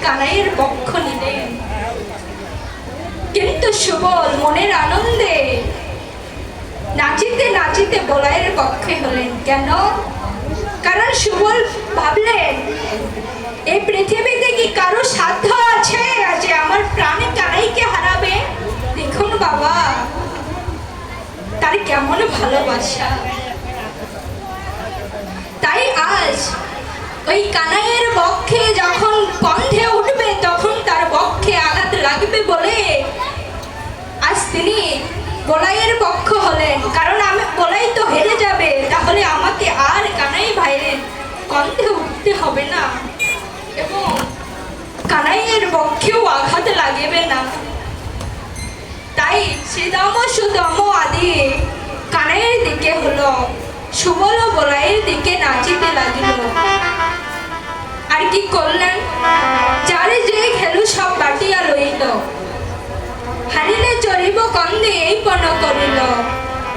কানাইয়ের পক্ষ নিলেন। কিন্তু সুবল মনের আনন্দে নাচিতে নাচিতে বলাইয়ের পক্ষে হলেন। কেন? কারণ সুবল ভাবলেন এই পৃথিবীতে কি কারো সাধ্য আছে যে আমার প্রাণে কানাইকে হারাবে? দেখুন বাবা, তার কেমন ভালোবাসা। তাই আজ ওই কানাইয়ের বক্ষে যখন কণ্ঠে উঠবে তখন তার বক্ষে আঘাত লাগবে বলে আজ তিনি বলাইয়ের পক্ষ হলেন। কারণ আমি বলাই তো হেরে যাবে, তাহলে আমাকে আর কানাই ভাইয়ের কণ্ঠে উঠতে হবে না এবং কানাইয়ের পক্ষেও আঘাত লাগবে না। তাই শ্রীদাম সুদাম আদি কানাইয়ের দিকে হলো, সুবল ও বলাইয়ের দিকে নাচিতে লাগিল। আর কি করলেন? যারে যে খেলু সব বাটিয়া লইল, হারিলে চড়িব কন্দে এই পণ করিল।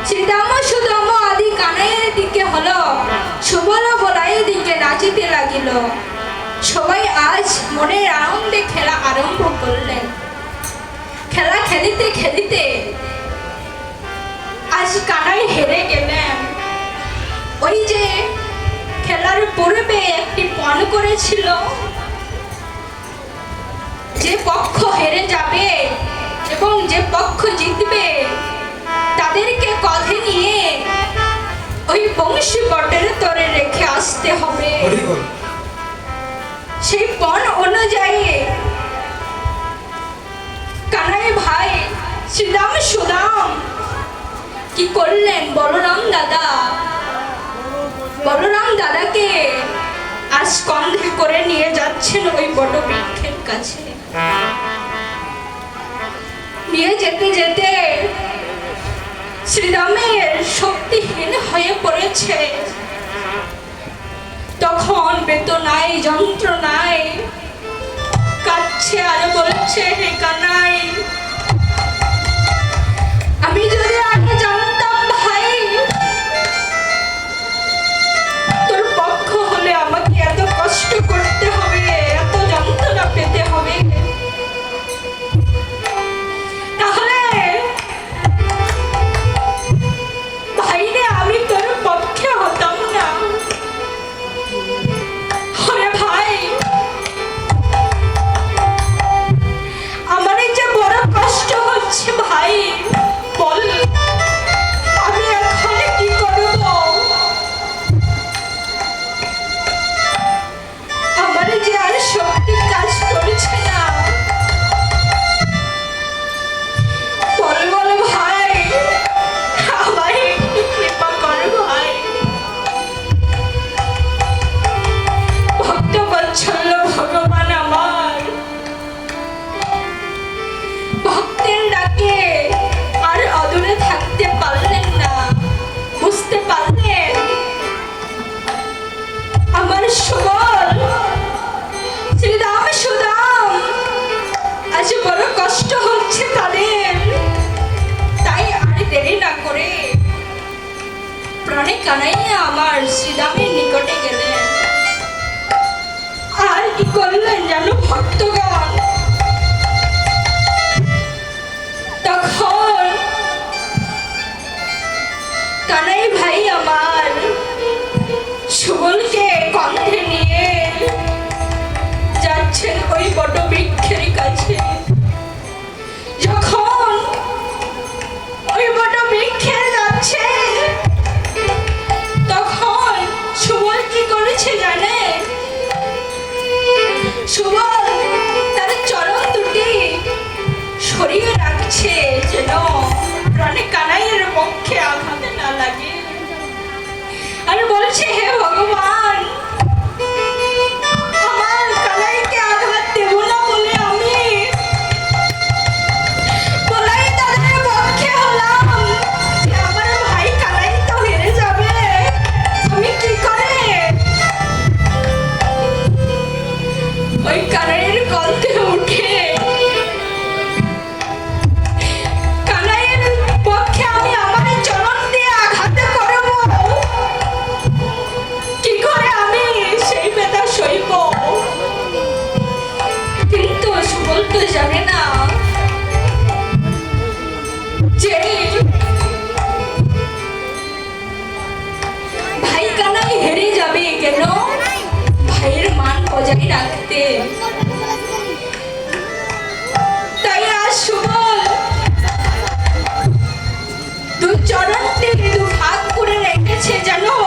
শ্রীদাম সুদাম আদি কানাইয়ের দিকে হলো, সুবল ও বলাইয়ের দিকে নাচিতে লাগিল। সবাই আজ মনের আনন্দে খেলা আরম্ভ করলেন। খেলা খেলিতে খেলিতে আজ কানাই হেরে গেলেন। ওই যে খেলার পূর্বে একটি পণ করেছিল, যে পক্ষ হেরে যাবে এবং যে পক্ষ জিতবে তাদেরকে কাঁধে নিয়ে ওই বংশী বটের তরে রেখে আসতে হবে। সেই পণ অনুযায়ী কানাই ভাই শ্রীদাম সুদাম কি করলেন? বলরাম দাদাকে আজ কন্ধে করে নিয়ে যাচ্ছেন ওই বটবৃক্ষের কাছে। নিয়ে যেতে যেতে শ্রীরামের শক্তিহীন হয়ে পড়েছে। তখন বেদনায় যন্ত্রণায় কাঁদছে আর বলছে, হে কানাই, আমি যদি আগে জানতাম ভাই তোর পক্ষ হলে আমাকে এত কষ্ট করতে হবে, এত যন্ত্রণা পেতে হবে, তাহলে ভাইরে আমি তোর পক্ষে হতাম না। ওরে ভাই, আমার এই যে বড় কষ্ট হচ্ছে ভাই, বল আমি এখন কি করব? আমার যে আর শক্তি কাজ করছে না। বল বল ভাই, আমার একটু কৃপা কর ভাই। ভক্ত বৎসল্য ভগবান আমার ভক্তের ডাকে আর অদূরে থাকতে পারলেন না। বুঝতে পারলেন আমার সুবল শ্রীদাম সুদাম আজ বড় কষ্ট হচ্ছে তাদের। তাই আর দেরি না করে প্রাণে কানাইয়া আমার শ্রীদামের নিকটে গেলেন। আর কি করলেন জানো ভক্তগণ? তখন কানাই ভাই আমার সুবলকে কণ্ঠে নিয়ে যাচ্ছেন ওই বটবৃক্ষের কাছে। যখন ওই বটবৃক্ষে যাচ্ছে তখন সুবল কি করেছে জানে? সুবল তার চরণ দুটি সরিয়ে রাখছে যেন প্রাণে কানাইয়ের পক্ষে আঘাত না লাগে। চাইতে। তাই আজ সুবল দুই চরণটি দু ভাগ করে রেখেছে জানো।